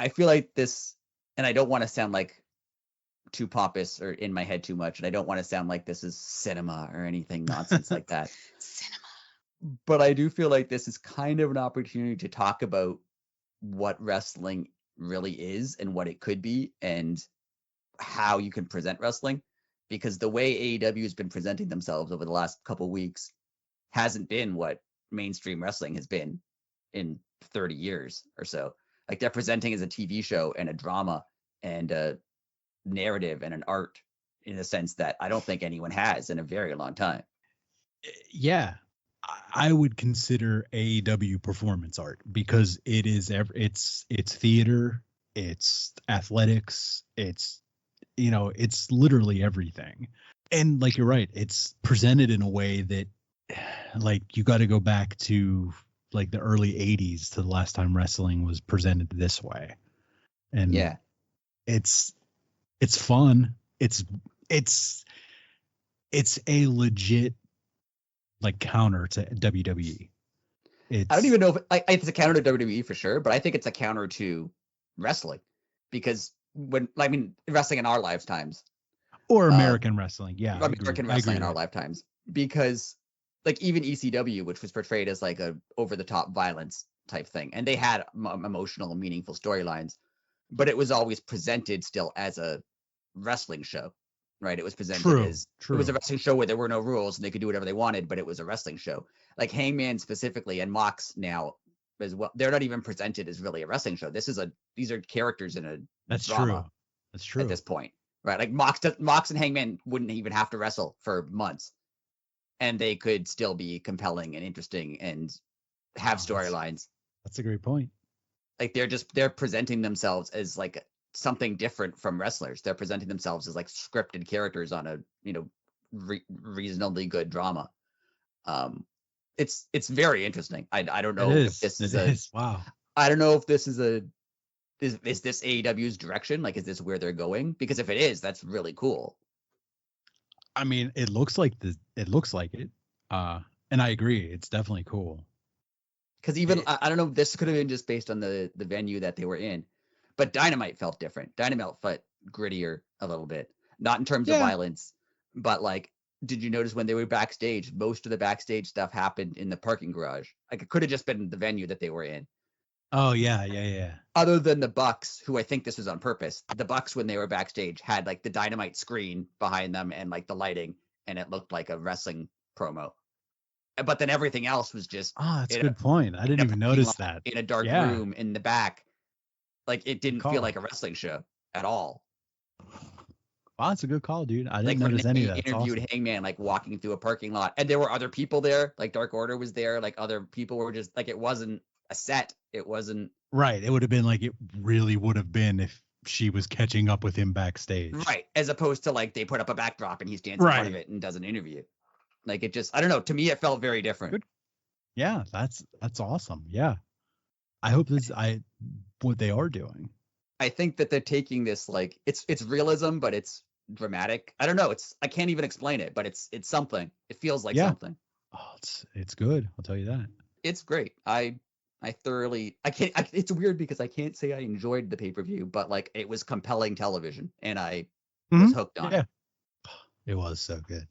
I feel like this, and I don't want to sound like too pompous or in my head too much, and I don't want to sound like this is cinema or anything nonsense like that. Cinema. But I do feel like this is kind of an opportunity to talk about what wrestling really is and what it could be and how you can present wrestling, because the way AEW has been presenting themselves over the last couple of weeks hasn't been what mainstream wrestling has been in 30 years or so. Like, they're presenting as a TV show and a drama and a narrative and an art in a sense that I don't think anyone has in a very long time. Yeah, I would consider AEW performance art because it is it's theater, it's athletics, it's it's literally everything. And like, you're right, it's presented in a way that, like, you got to go back to like the early 80s to the last time wrestling was presented this way. And yeah, it's fun. It's a legit like counter to WWE. I don't even know if it's a counter to WWE for sure, but I think it's a counter to wrestling, because wrestling in our lifetimes, or American wrestling, yeah, American wrestling in our lifetimes, because like even ECW, which was portrayed as like a over the top violence type thing, and they had emotional and meaningful storylines, but it was always presented still as a wrestling show, right? It was presented as it was a wrestling show where there were no rules and they could do whatever they wanted, but it was a wrestling show. Like Hangman specifically and Mox now as well, they're not even presented as really a wrestling show. These are characters in a drama. That's true at this point, right? Like Mox and Hangman wouldn't even have to wrestle for months, and they could still be compelling and interesting and have storylines. That's a great point. Like they're presenting themselves as like something different from wrestlers. They're presenting themselves as like scripted characters on a reasonably good drama. It's very interesting. I don't know if this is wow. I don't know if this is is this AEW's direction? Like, is this where they're going? Because if it is, that's really cool. I mean, it looks like it. And I agree, it's definitely cool. Because even I don't know, this could have been just based on the venue that they were in, but Dynamite felt different. Dynamite felt grittier a little bit, not in terms of violence, but like, did you notice when they were backstage, most of the backstage stuff happened in the parking garage? Like, it could have just been the venue that they were in. Oh yeah. Other than the Bucks, who I think this was on purpose, the Bucks when they were backstage had like the Dynamite screen behind them and like the lighting, and it looked like a wrestling promo. But then everything else was just that's a good point. I didn't even notice that. In a dark room in the back. Like, it didn't feel like a wrestling show at all. Wow, that's a good call, dude. I didn't notice any of that. Interviewed Hangman like walking through a parking lot, and there were other people there. Like Dark Order was there. Like other people were just like, it wasn't a set. It wasn't right. It would have been like it really would have been if she was catching up with him backstage. Right, as opposed to like they put up a backdrop and he stands in front of it and does an interview. Like, it just, I don't know. To me, it felt very different. Good. Yeah, that's awesome. Yeah, I hope what they are doing. I think that they're taking this like it's realism, but it's dramatic. I don't know. I can't even explain it, but it's something. It feels like something. Oh, it's good. I'll tell you that. It's great. I thoroughly. It's weird because I can't say I enjoyed the pay-per-view, but like, it was compelling television, and I was hooked on it. It was so good.